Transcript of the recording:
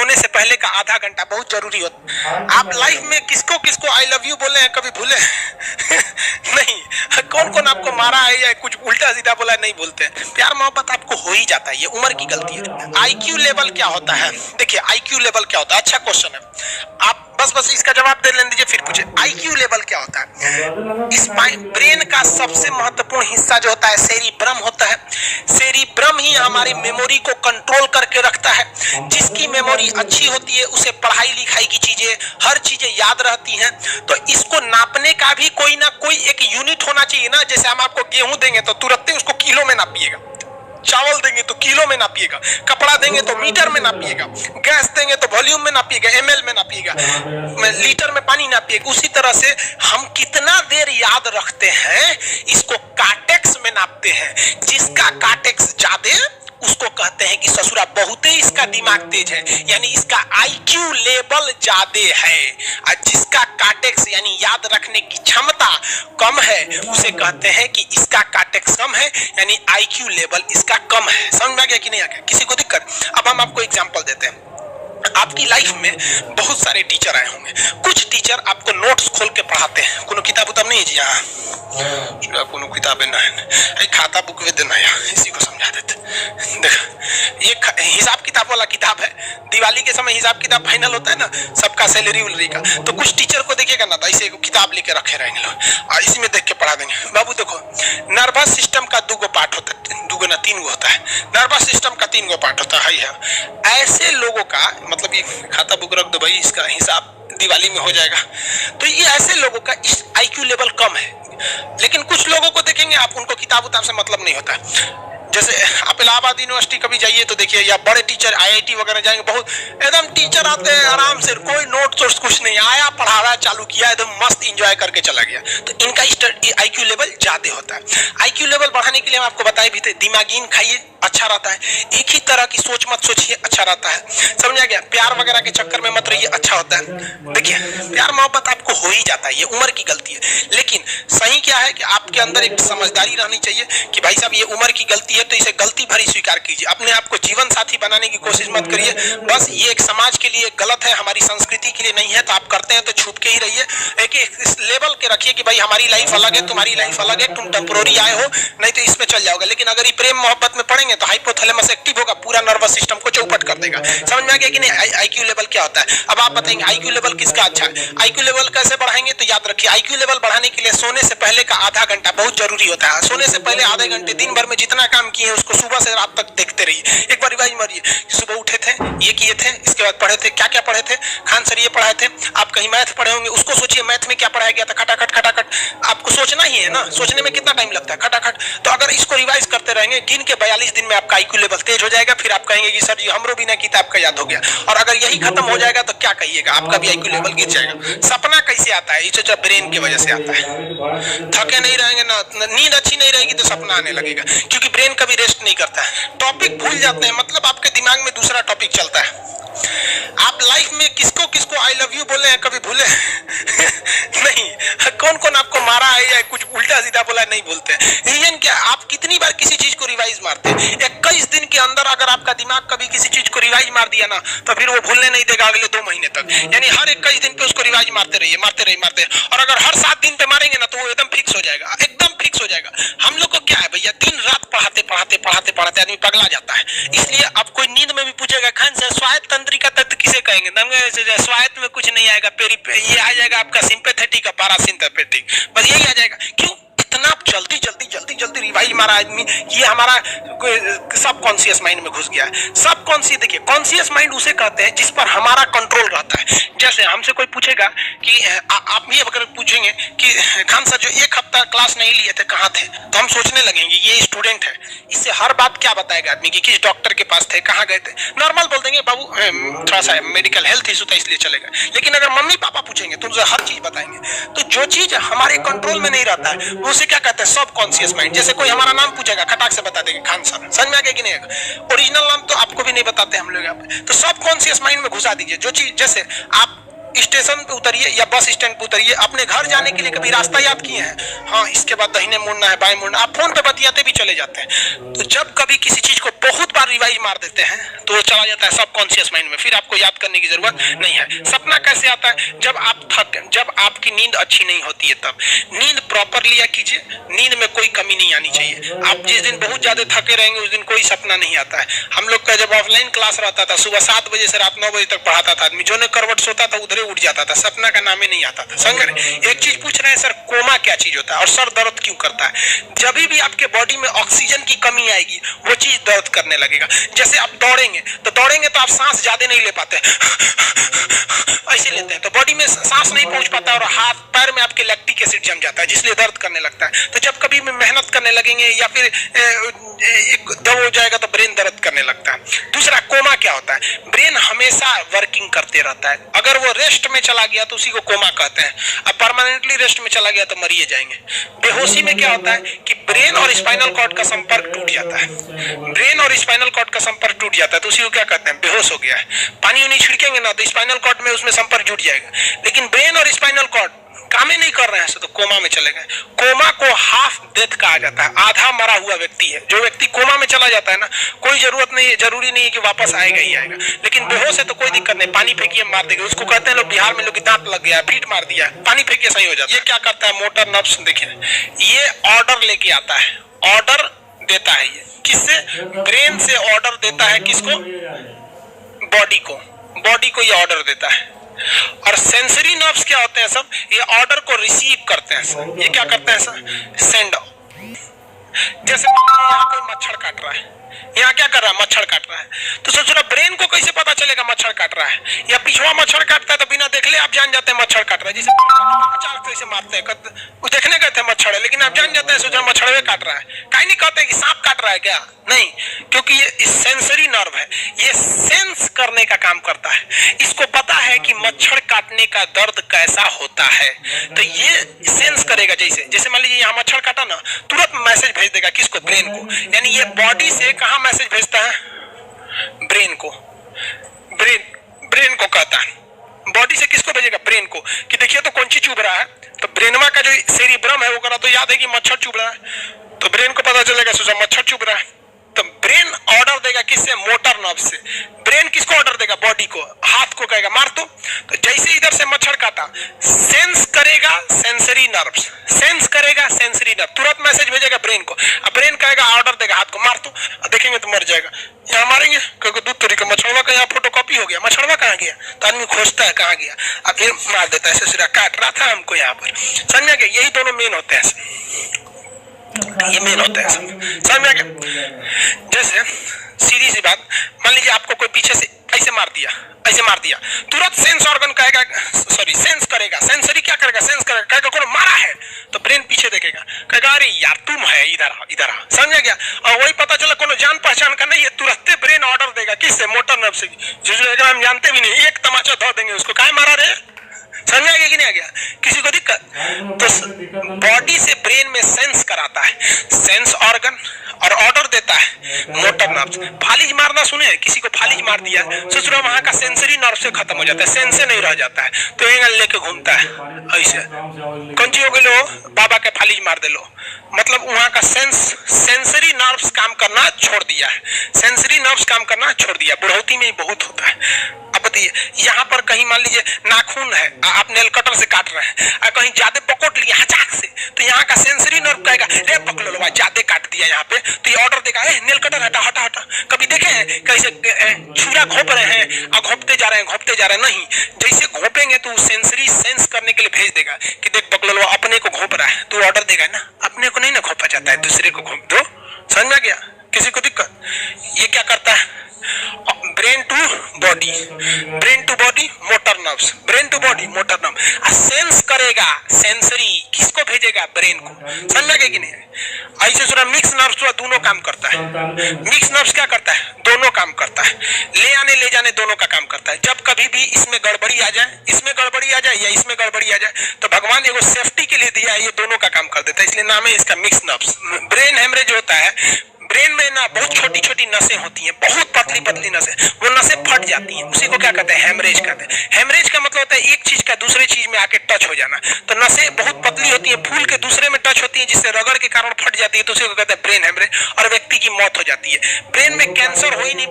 सोने से पहले का आधा घंटा बहुत जरूरी होता है। आप लाइफ में किसको किसको आई लव यू बोले हैं कभी भूले नहीं, कौन कौन आपको मारा है या कुछ उल्टा सीधा बोला नहीं बोलते हैं। प्यार मोहब्बत आपको हो ही जाता है, ये उम्र की गलती है। आईक्यू लेवल क्या होता है? देखिए आईक्यू लेवल क्या होता है, अच्छा क्वेश्चन है। आप बस इसका जवाब दे लेने दीजिए फिर पूछे आईक्यू लेवल क्या होता है। स्पाइन ब्रेन का सबसे महत्वपूर्ण हिस्सा जो होता है सेरिब्रम होता है। सेरिब्रम ही हमारी मेमोरी को कंट्रोल करके रखता है। जिसकी मेमोरी अच्छी होती है उसे पढ़ाई लिखाई की चीजें हर चीजें याद रहती हैं। तो इसको नापने का भी कोई ना कोई एक यूनिट होना चाहिए ना। जैसे हम आपको गेहूं देंगे तो तुरंत ही उसको किलो में नापिएगा, चावल देंगे तो किलो में नापिएगा, कपड़ा देंगे तो मीटर में नापिएगा, गैस देंगे तो वॉल्यूम में नापिएगा, एमएल में नापिएगा, लीटर में पानी नापिएगा। उसी तरह से हम कितना देर याद रखते हैं इसको कार्टेक्स में नापते हैं। जिसका कार्टेक्स ज्यादा उसको कहते हैं कि ससुरा बहुत ही इसका दिमाग तेज है, यानी इसका आईक्यू लेवल ज्यादा है। और जिसका कार्टेक्स यानी याद रखने की क्षमता कम है उसे कहते हैं कि इसका कार्टेक्स कम है, यानी आईक्यू लेवल इसका कम है। समझ में आ गया कि नहीं आ गया? किसी को दिक्कत? अब हम आपको एग्जांपल देते हैं। आपकी लाइफ में बहुत सारे टीचर आए होंगे। कुछ टीचर आपको नोट्स खोल के पढ़ाते हैं। कोनो किताब उताब नहीं है जी? यहाँ कोनो किताबें ना है, खाता बुक वे देना या इसी को समझा देते। देखो ये हिसाब किताब वाला किताब है। दिवाली के समय हिसाब किताब फाइनल होता है ना सबका, सैलरी वैलरी का। तो कुछ टीचर को देखिएगा ना, ऐसे किताब लेके रखे रहेंगे लोग और इसी में देख के पढ़ा देंगे। बाबू देखो नर्वस सिस्टम का 2 पार्ट होता है, 2 ना 3 होता है। नर्वस सिस्टम का 3 पार्ट होता है। ऐसे लोगों का मतलब ये खाता बुक रख दो भाई, इसका हिसाब दिवाली में हो जाएगा। तो ये ऐसे लोगों का आईक्यू लेवल कम है। लेकिन कुछ लोगों को देखेंगे आप, उनको किताब उताब से मतलब नहीं होता। जैसे आप इलाहाबाद यूनिवर्सिटी कभी जाइए तो देखिए, या बड़े टीचर आईआईटी वगैरह जाएंगे, बहुत एकदम टीचर आते हैं आराम से, कोई नोट सोर्स कुछ नहीं, आया पढ़ा रहा चालू किया एकदम मस्त एंजॉय करके चला गया। तो इनका आईक्यू लेवल ज्यादा होता है। आईक्यू लेवल बढ़ाने के लिए हम आपको बताए भी थे, दिमागीन खाइए अच्छा रहता है। एक ही तरह की सोच मत सोचिए, अच्छा रहता है। समझ आ गया? प्यार वगैरह के चक्कर में मत रहिए, अच्छा होता है। देखिए प्यार मोहब्बत आपको हो ही जाता है, ये उम्र की गलती है। लेकिन सही क्या है कि आपके अंदर एक समझदारी रहनी चाहिए कि भाई साहब ये उम्र की गलती है तो इसे गलती भरी स्वीकार कीजिए। अपने आप को जीवन साथी बनाने की कोशिश मत करिए। बस ये एक समाज के लिए गलत है, हमारी संस्कृति के लिए नहीं है। तो आप करते हैं तो छुप के ही रहिए। एक इस लेवल के रखिए कि भाई हमारी लाइफ अलग है, तुम्हारी लाइफ अलग है, तुम टेम्पोररी आए हो, नहीं तो इसमें चल जाओगे। लेकिन अगर ये प्रेम मोहब्बत में पड़ेंगे तो हाइपोथैलेमस एक्टिव होगा, पूरा नर्वस सिस्टम को चौपट कर देगा। समझ में आ गया कि नहीं? आईक्यू लेवल क्या होता है? अब आप बताएंगे आईक्यू लेवल किसका अच्छा है। आईक्यू लेवल कैसे बढ़ाएंगे? तो याद रखिए आईक्यू लेवल बढ़ाने के लिए सोने से पहले का आधा घंटा बहुत जरूरी होता है। सोने से पहले आधे घंटे दिन भर में जितना काम किए हैं उसको सुबह से रात तक देखते रहिए। एक बार रिवाइज मारिए, सुबह उठे थे, ये किए थे, इसके बाद पढ़े थे, क्या क्या पढ़े थे। खान सर ये पढ़ाए थे, आप कहीं मैथ पढ़े होंगे, उसको सोचिए मैथ में क्या पढ़ाया गया था। खटाखट खटाखट आपको सोचना ही है ना, सोचने में कितना टाइम लगता है, खटाखट। तो अगर इसको रिवाइज करते रहेंगे, गिन के 42 दिन में आपका आईक्यू लेवल तेज हो जाएगा। फिर आप कहेंगे कि सर जी हमरो बिना किताब का याद हो गया। और अगर यही खत्म हो जाएगा तो क्या कहिएगा, आपका भी आईक्यू लेवल गिर जाएगा। सपना कैसे आता है? ये ब्रेन की वजह से आता है। थके नहीं रहेंगे ना, नींद अच्छी नहीं रहेगी तो सपना आने लगेगा, क्योंकि ब्रेन कभी रेस्ट नहीं करता है। टॉपिक भूल जाते हैं, मतलब आपके दिमाग में दूसरा टॉपिक चलता है। आप लाइफ में किसको किसको आई लव यू बोले हैं कभी भूले नहीं, कौन कौन आपको मारा है या कुछ उल्टा सीधा बोला नहीं बोलते। रीजन क्या? आप कितनी बार किसी चीज को रिवाइज मारते हैं? 21 दिन के अंदर अगर आपका दिमाग कभी किसी चीज को रिवाइज मार दिया ना तो फिर वो भूलने नहीं देगा अगले 2 महीने तक। यानी हर 21 दिन पे उसको रिवाइज मारते रहिए, मारते रहिए, मारते। और अगर हर 7 दिन पे मारेंगे ना तो वो एकदम फिक्स हो जाएगा, एकदम फिक्स हो जाएगा। हम लोग को क्या है भैया, दिन रात पढ़ाते पढ़ाते पढ़ाते पढ़ाते आदमी पगला जाता है। इसलिए अब कोई नींद में भी पूछेगा खान से स्वायत्त तंत्रिका तत्व किसे कहेंगे, स्वायत्त में कुछ नहीं आएगा, ये आ जाएगा आपका सिंपैथेटिक और पैरासिम्पैथेटिक, बस यही आ जाएगा। क्यों इतना जल्दी जल्दी जल्दी जल्दी रिवाइज मारा आदमी? ये हमारा सब कॉन्शियस माइंड में घुस गया है। सब कॉन्शियस, देखिए कॉन्शियस माइंड उसे कहते हैं जिस पर हमारा कंट्रोल रहता है। जैसे हमसे कोई पूछेगा कि आप भी अगर पूछेंगे कि खान सर जो 1 हफ्ता क्लास नहीं लिए थे कहाँ थे, तो हम सोचने लगेंगे ये स्टूडेंट है, इससे हर बात क्या बताएगा आदमी कि किस डॉक्टर के पास थे, कहाँ गए थे। नॉर्मल बोल देंगे बाबू थोड़ा सा मेडिकल हेल्थ इशू था इसलिए चले गए। लेकिन अगर मम्मी पापा पूछेंगे तो उनसे हर चीज बताएंगे। तो जो चीज हमारे कंट्रोल में नहीं रहता है वो उसे क्या कहते हैं, सब कॉन्शियस माइंड। जैसे कोई हमारा नाम पूछेगा खटाक से बता देंगे खान सर, समझ में आ गया कि नहीं? ओरिजिनल नाम तो आपको भी नहीं बताते हम लोग यहाँ पे। तो सब कॉन्शियस माइंड में घुसा दीजिए जो चीज। जैसे आप स्टेशन पे उतरिए या बस स्टैंड पे उतरिए, अपने घर जाने के लिए कभी रास्ता याद किए हैं? हाँ, इसके बाद दाहिने मुड़ना है, बाएं मुड़ना, आप फोन पे बतियाते भी चले जाते हैं। तो जब कभी किसी चीज को बहुत बार रिवाइज मार देते हैं तो वो चला जाता है सबकॉन्शियस माइंड में, फिर आपको याद करने की जरूरत नहीं है। सपना कैसे आता है? जब आपकी नींद अच्छी नहीं होती है तब। नींद प्रॉपर लिया कीजिए, नींद में कोई कमी नहीं आनी चाहिए। आप जिस दिन बहुत ज्यादा थके रहेंगे उस दिन कोई सपना नहीं आता है। हम लोग का जब ऑफलाइन क्लास रहता था, सुबह 7 बजे से रात 9 बजे तक पढ़ाता था आदमी, जो ने करवट सोता था उधरे उठ जाता था, सपना का नाम ही नहीं आता था। समझ रहे? एक चीज पूछ रहे हैं सर, कोमा क्या चीज होता है और सर दर्द क्यों करता है? जब भी आपके बॉडी में ऑक्सीजन की कमी आएगी वो चीज दर्द करने लगेगा। जैसे आप दौड़ेंगे तो आप सांस ज्यादा नहीं ले पाते, ऐसे लेते हैं तो बॉडी में सांस नहीं पहुंच पाता और हाथ पैर में आपके लैक्टिक एसिड जम जाता है, जिसलिए दर्द करने लगता है। तो जब कभी मेहनत करने लगेंगे या फिर एक दब हो जाएगा तो ब्रेन दर्द करने लगता है। दूसरा, कोमा क्या होता है? ब्रेन हमेशा वर्किंग करते रहता है। अगर वो रेस्ट में चला गया तो उसी को कोमा कहते हैं। अब परमानेंटली रेस्ट में चला गया तो मरिए जाएंगे। बेहोशी में क्या होता है कि ब्रेन और स्पाइनल कॉर्ड का संपर्क टूट जाता है। ब्रेन और स्पाइनल कॉर्ड का संपर्क टूट जाता है तो उसी को क्या कहते हैं? बेहोश हो गया है। पानी उनी छिड़केंगे ना तो स्पाइनल कॉर्ड में उसमें संपर्क जुट जाएगा, लेकिन ब्रेन और स्पाइनल कॉर्ड काम ही नहीं कर रहे हैं तो कोमा में चले गए। कोमा को हाफ डेथ कहा जाता है, आधा मरा हुआ व्यक्ति है। जो व्यक्ति कोमा में चला जाता है ना, कोई जरूरत नहीं है, जरूरी नहीं है कि वापस आएगा ही आएगा, लेकिन बेहोश है तो कोई दिक्कत नहीं, पानी फेंकिए मार देगा। उसको कहते हैं लोग बिहार में, लोग दांत लग गया, फीट मार दिया, पानी फेंकिए सही हो जाता है। ये क्या करता है? मोटर नर्व्स, देखिए ये ऑर्डर लेके आता है, ऑर्डर देता है। ये किससे? ब्रेन से ऑर्डर देता है। किसको? बॉडी को। बॉडी को ये ऑर्डर देता है। और सेंसरी नर्व्स क्या होते हैं सब? ये ऑर्डर को रिसीव करते हैं सर। ये क्या करते हैं सर? सेंड। जैसे यहाँ कोई मच्छर काट रहा है, यहाँ क्या कर रहा है? मच्छर काट रहा है। तो सोच रहा ब्रेन को कैसे पता चलेगा मच्छर काट रहा है? या पिछवा मच्छर काटता है तो बिना देख ले आप जान जाते हैं मच्छर काट रहा है। जैसे अचानक से मारते हैं, वो देखने गए थे मच्छर है, लेकिन आप जान जाते हैं सोच रहा मच्छर काट रहा है। कहीं नहीं कहते कि सांप काट रहा है क्या? नहीं, क्योंकि ये सेंसरी नर्व है, ये सेंस करने का काम करता है। इसको पता है कि मच्छर काटने का दर्द कैसा होता है, तो ये सेंस करेगा। जैसे मान लीजिए यहाँ मच्छर काटा ना, तुरंत मैसेज भेज देगा। किसको? ब्रेन को। यानी ये बॉडी से कहाँ मैसेज भेजता है? ब्रेन को। ब्रेन को कहता है। बॉडी से किसको भेजेगा? ब्रेन को, कि देखिए तो कौन चीज चुभ रहा है। तो ब्रेनवा का जो सेरिब्रम है वो करा तो याद है कि मच्छर चुभ रहा है, तो ब्रेन को पता चलेगा सोचा मच्छर चुभ रहा है। तो ब्रेन ऑर्डर देगा किससे? मोटर नर्व से। ब्रेन किसको ऑर्डर देगा? बॉडी को। हाथ को कहेगा मार तो जैसे इधर से मच्छर काटा, सेंस करेगा सेंसरी नर्व्स, सेंस करेगा सेंसरी नर्व, तुरंत मैसेज भेजेगा ब्रेन को। अब ब्रेन कहेगा, ऑर्डर देगा हाथ को मार तो, देखेंगे तो मर जाएगा। यहाँ मारेंगे क्योंकि दूध तरीका मच्छरवा का यहाँ फोटोकॉपी हो गया, मच्छरवा कहाँ गया? तो आदमी खोजता है कहाँ गया, अब फिर मार देता है। ऐसे काट रहा था हमको यहाँ पर, समझ में गया? यही दोनों मेन होते हैं, ये मेन होता है, समझ में आ गया? जैसे सीधी सी बात, मान लीजिए आपको कोई पीछे से ऐसे मार दिया, तुरंत सेंस ऑर्गन कहेगा, सॉरी सेंस करेगा, सेंसरी क्या करेगा? सेंस करेगा, कहेगा कौन मारा है, तो ब्रेन पीछे देखेगा, कहेगा अरे यार तुम है, इधर आ, समझ गया? और वही पता चला कोनो जान पहचान का नहीं है, तुरंत ब्रेन ऑर्डर देगा किससे? मोटर नर्व से, जो हम जानते भी नहीं, एक तमाचा धो देंगे उसको, काहे मारा रे? समझ आ गया कि नहीं आ गया? किसी को दिक्कत? तो बॉडी से ब्रेन में सेंस कराता है, सेंस ऑर्गन, और ऑर्डर देता है मोटर नर्व। फालिज मारना सुने? किसी को फालिज मार दिया, सोच रहा वहां का सेंसरी नर्व से खत्म हो जाता है, सेंस से नहीं रह जाता है, तो एंगल लेके घूमता है ऐसे। कौन ची हो गई लो? बाबा के फालिज मार दे लो, मतलब वहां का सेंसरी नर्व्स काम करना छोड़ दिया है, सेंसरी नर्व्स काम करना छोड़ दिया। बुढ़ौती में ही बहुत होता है। अब बताइए, यहाँ पर कहीं मान लीजिए नाखून है, आप नेल कटर से काट रहे हैं, कहीं ज्यादा पकड़ लिया हचाक से, तो यहाँ का सेंसरी नर्व कहेगा रे पकड़ लो, ज्यादा काट दिया यहाँ पे, तो ये ऑर्डर देगा नेल कटर हटा हटा हटा। कभी देखे हैं कैसे छुरा घोप रहे हैं और घोपते जा रहे हैं? नहीं, जैसे घोपेंगे तो सेंसरी सेंस करने के लिए भेज देगा कि देख पकड़ लो, अपने को घोप रहा है, तो ऑर्डर देगा ना, अपने को नहीं ना घोपा जाता है, दूसरे को घोप दो। समझ में आ गया? किसी को दिक्कत? ये क्या करता है? Brain to body, motor nerves, brain to body motor nerve, sense करेगा सेंसरी, किसको भेजेगा? ब्रेन को। समझ में गया कि नहीं? ऐसे सुना मिक्स नर्व्स दोनों काम करता है। मिक्स नर्व्स क्या करता है? दोनों काम करता है, ले आने ले जाने दोनों का काम करता है। जब कभी भी इसमें गड़बड़ी आ जाए, इसमें गड़बड़ी आ जाए या इसमें गड़बड़ी आ जाए, तो भगवान एगो सेफ्टी के लिए दिया है, ये दोनों का काम कर देता है, इसलिए नाम है इसका मिक्स नर्व्स। ब्रेन हेमरेज होता है, ब्रेन में ना बहुत छोटी छोटी नसें होती हैं, बहुत पतली पतली नसें, वो नसें फट जाती हैं, उसी को क्या कहते हैं, हेमरेज कहते हैं। हेमरेज का मतलब होता है एक चीज का दूसरे चीज में आके टच हो जाना। तो नसें बहुत पतली होती है, फूल के दूसरे में टच होती है, जिससे रगड़ के कारण फट जाती है, तो उसी को कहते हैं ब्रेन हेमरेज, और व्यक्ति की मौत हो जाती है। ब्रेन में कैंसर हो ही नहीं